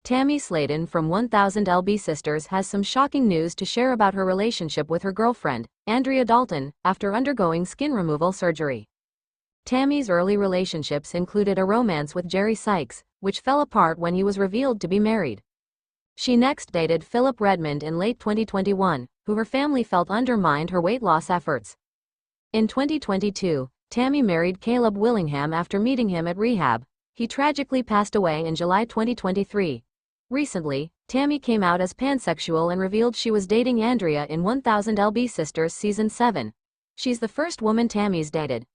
Tammy Slaton from 1000 Sisters has some shocking news to share about her relationship with her girlfriend, Andrea Dalton, after undergoing skin removal surgery. Tammy's early relationships included a romance with Jerry Sykes, which fell apart when he was revealed to be married. She next dated Philip Redmond in late 2021, who her family felt undermined her weight loss efforts. In 2022, Tammy married Caleb Willingham after meeting him at rehab. He tragically passed away in July 2023. Recently, Tammy came out as pansexual and revealed she was dating Andrea in 1000 Sisters Season 7. She's the first woman Tammy's dated.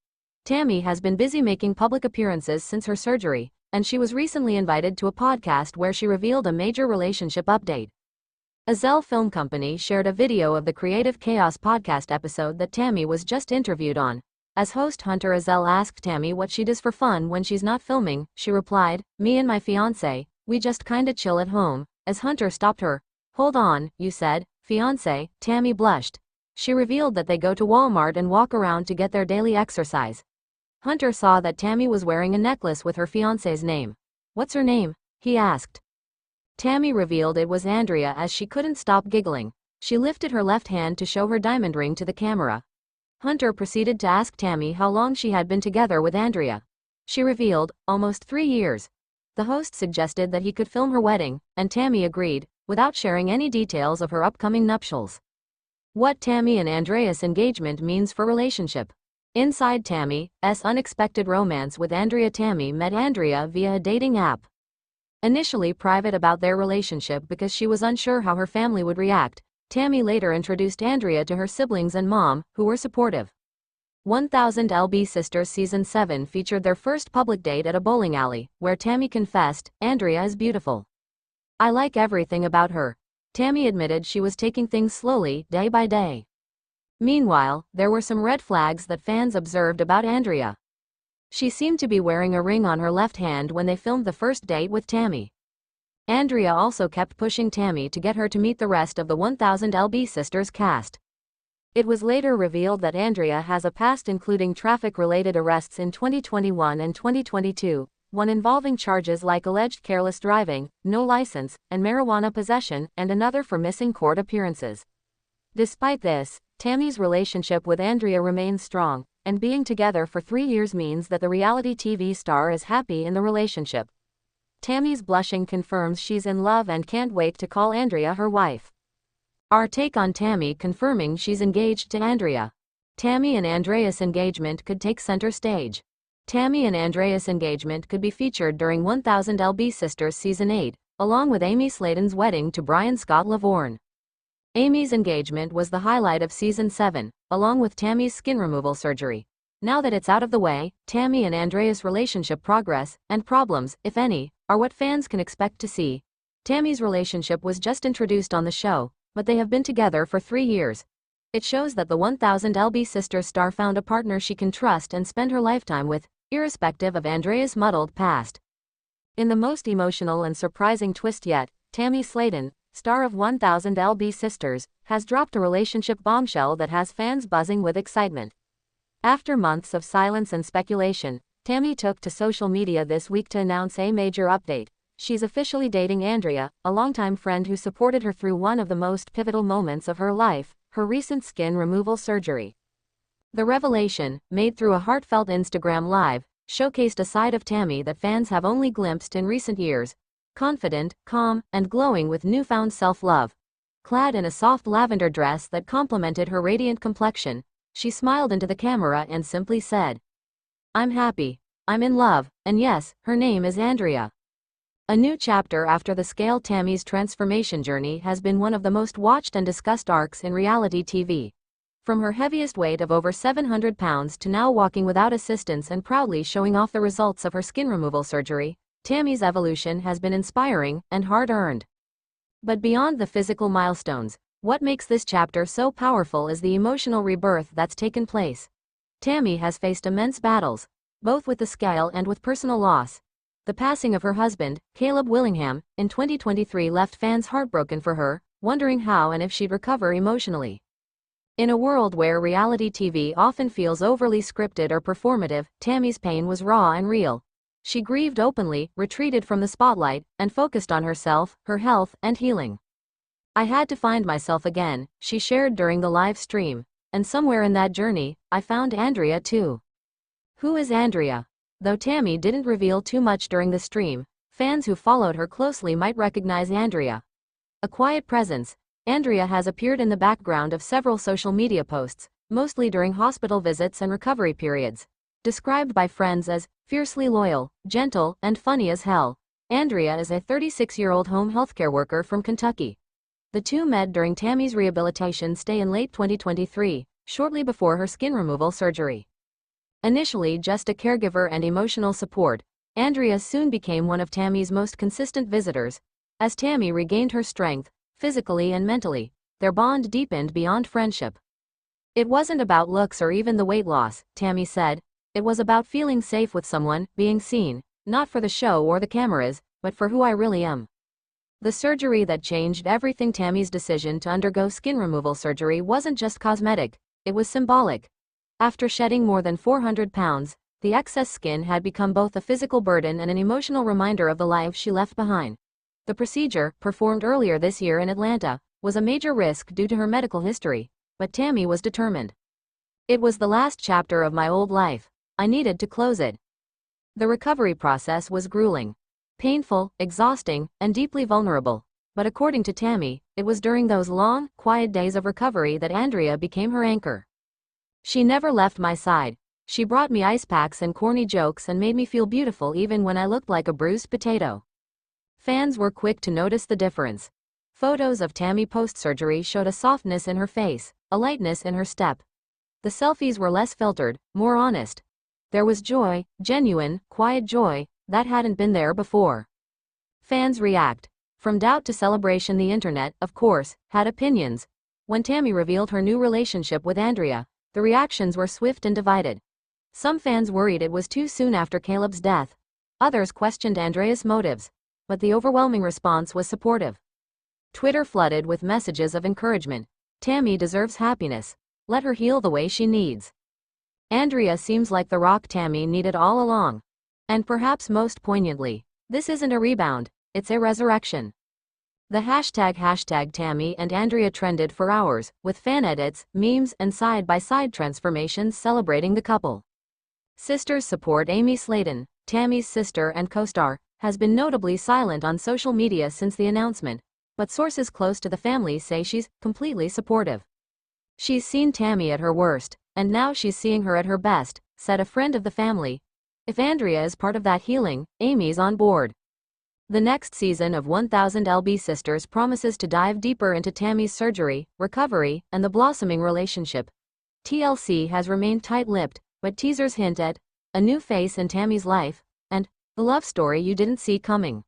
Tammy has been busy making public appearances since her surgery, and she was recently invited to a podcast where she revealed a major relationship update. Azelle Film Company shared a video of the Creative Chaos podcast episode that Tammy was just interviewed on. As host Hunter Azelle asked Tammy what she does for fun when she's not filming, she replied, "Me and my fiancé, we just kinda chill at home." As Hunter stopped her, "Hold on, you said, fiancé?" Tammy blushed. She revealed that they go to Walmart and walk around to get their daily exercise. Hunter saw that Tammy was wearing a necklace with her fiancé's name. "What's her name?" he asked. Tammy revealed it was Andrea as she couldn't stop giggling. She lifted her left hand to show her diamond ring to the camera. Hunter proceeded to ask Tammy how long she had been together with Andrea. She revealed, almost 3 years. The host suggested that he could film her wedding, and Tammy agreed, without sharing any details of her upcoming nuptials. What Tammy and Andrea's engagement means for relationship. Inside Tammy's unexpected romance with Andrea. Tammy met Andrea via a dating app. Initially private about their relationship because she was unsure how her family would react, Tammy later introduced Andrea to her siblings and mom, who were supportive. 1000 Sisters Season 7 featured their first public date at a bowling alley, where Tammy confessed, "Andrea is beautiful. I like everything about her." Tammy admitted she was taking things slowly, day by day. Meanwhile, there were some red flags that fans observed about Andrea. She seemed to be wearing a ring on her left hand when they filmed the first date with Tammy. Andrea also kept pushing Tammy to get her to meet the rest of the 1000 Sisters cast. It was later revealed that Andrea has a past including traffic-related arrests in 2021 and 2022, one involving charges like alleged careless driving, no license, and marijuana possession, and another for missing court appearances. Despite this, Tammy's relationship with Andrea remains strong, and being together for 3 years means that the reality TV star is happy in the relationship. Tammy's blushing confirms she's in love and can't wait to call Andrea her wife. Our take on Tammy confirming she's engaged to Andrea. Tammy and Andrea's engagement could take center stage. Tammy and Andrea's engagement could be featured during 1000 Sisters Season 8, along with Amy Slaton's wedding to Brian Scott Lavorne. Amy's engagement was the highlight of Season 7, along with Tammy's skin removal surgery. Now that it's out of the way, Tammy and Andrea's relationship progress, and problems, if any, are what fans can expect to see. Tammy's relationship was just introduced on the show, but they have been together for 3 years. It shows that the 1000 Sisters star found a partner she can trust and spend her lifetime with, irrespective of Andrea's muddled past. In the most emotional and surprising twist yet, Tammy Slaton, star of 1000 Sisters, has dropped a relationship bombshell that has fans buzzing with excitement. After months of silence and speculation, Tammy took to social media this week to announce a major update. She's officially dating Andrea, a longtime friend who supported her through one of the most pivotal moments of her life, her recent skin removal surgery. The revelation, made through a heartfelt Instagram Live, showcased a side of Tammy that fans have only glimpsed in recent years. Confident, calm, and glowing with newfound self-love. Clad in a soft lavender dress that complemented her radiant complexion, she smiled into the camera and simply said, "I'm happy, I'm in love, and yes, her name is Andrea." A new chapter after the scale. Tammy's transformation journey has been one of the most watched and discussed arcs in reality TV. From her heaviest weight of over 700 pounds to now walking without assistance and proudly showing off the results of her skin removal surgery, Tammy's evolution has been inspiring and hard-earned. But beyond the physical milestones, what makes this chapter so powerful is the emotional rebirth that's taken place. Tammy has faced immense battles, both with the scale and with personal loss. The passing of her husband, Caleb Willingham, in 2023 left fans heartbroken for her, wondering how and if she'd recover emotionally. In a world where reality TV often feels overly scripted or performative, Tammy's pain was raw and real. She grieved openly, retreated from the spotlight, and focused on herself, her health, and healing. I had to find myself again, she shared during the live stream. And somewhere in that journey, I found Andrea too. Who is Andrea? Though Tammy didn't reveal too much during the stream, fans who followed her closely might recognize Andrea. A quiet presence, Andrea has appeared in the background of several social media posts, mostly during hospital visits and recovery periods. Described by friends as fiercely loyal, gentle, and funny as hell, Andrea is a 36-year-old home healthcare worker from Kentucky. The two met during Tammy's rehabilitation stay in late 2023, shortly before her skin removal surgery. Initially just a caregiver and emotional support, Andrea soon became one of Tammy's most consistent visitors. As Tammy regained her strength, physically and mentally, their bond deepened beyond friendship. It wasn't about looks or even the weight loss, Tammy said. It was about feeling safe with someone, being seen, not for the show or the cameras, but for who I really am. The surgery that changed everything. Tammy's decision to undergo skin removal surgery wasn't just cosmetic, it was symbolic. After shedding more than 400 pounds, the excess skin had become both a physical burden and an emotional reminder of the life she left behind. The procedure, performed earlier this year in Atlanta, was a major risk due to her medical history, but Tammy was determined. It was the last chapter of my old life. I needed to close it. The recovery process was grueling, painful, exhausting, and deeply vulnerable, but according to Tammy, it was during those long, quiet days of recovery that Andrea became her anchor. She never left my side. She brought me ice packs and corny jokes and made me feel beautiful even when I looked like a bruised potato. Fans were quick to notice the difference. Photos of Tammy post-surgery showed a softness in her face, a lightness in her step. The selfies were less filtered, more honest. There was joy, genuine, quiet joy, that hadn't been there before. Fans react. From doubt to celebration. The internet, of course, had opinions. When Tammy revealed her new relationship with Andrea, the reactions were swift and divided. Some fans worried it was too soon after Caleb's death. Others questioned Andrea's motives. But the overwhelming response was supportive. Twitter flooded with messages of encouragement. Tammy deserves happiness. Let her heal the way she needs. Andrea seems like the rock Tammy needed all along. And perhaps most poignantly, this isn't a rebound, it's a resurrection. The hashtag Tammy and Andrea trended for hours, with fan edits, memes, and side-by-side transformations celebrating the couple. Sisters support. Amy Slaton, Tammy's sister and co-star, has been notably silent on social media since the announcement, but sources close to the family say she's completely supportive. She's seen Tammy at her worst, and now she's seeing her at her best, said a friend of the family. If Andrea is part of that healing, Amy's on board. The next season of 1000 LB Sisters promises to dive deeper into Tammy's surgery, recovery, and the blossoming relationship. TLC has remained tight-lipped, but teasers hint at a new face in Tammy's life, and the love story you didn't see coming.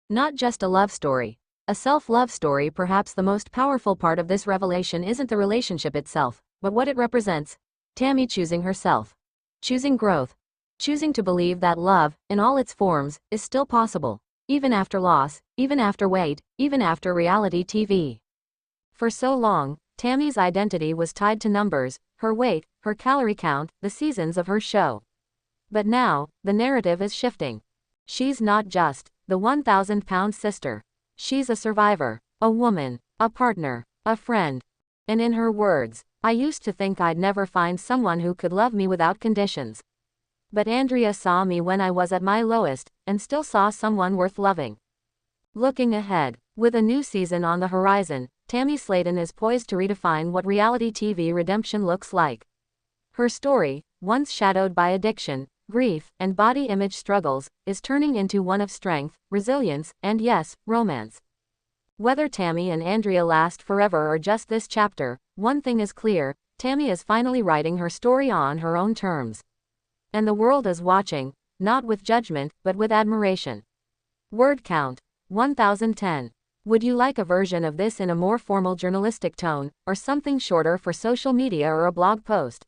Not just a love story, a self-love story. Perhaps the most powerful part of this revelation isn't the relationship itself, but what it represents. Tammy choosing herself. Choosing growth. Choosing to believe that love, in all its forms, is still possible, even after loss, even after weight, even after reality TV. For so long, Tammy's identity was tied to numbers, her weight, her calorie count, the seasons of her show. But now, the narrative is shifting. She's not just the 1,000-pound sister. She's a survivor, a woman, a partner, a friend. And in her words, I used to think I'd never find someone who could love me without conditions. But Andrea saw me when I was at my lowest, and still saw someone worth loving. Looking ahead, with a new season on the horizon, Tammy Slaton is poised to redefine what reality TV redemption looks like. Her story, once shadowed by addiction, grief, and body image struggles, is turning into one of strength, resilience, and yes, romance. Whether Tammy and Andrea last forever or just this chapter, one thing is clear: Tammy is finally writing her story on her own terms. And the world is watching, not with judgment, but with admiration. Word count: 1010. Would you like a version of this in a more formal journalistic tone, or something shorter for social media or a blog post?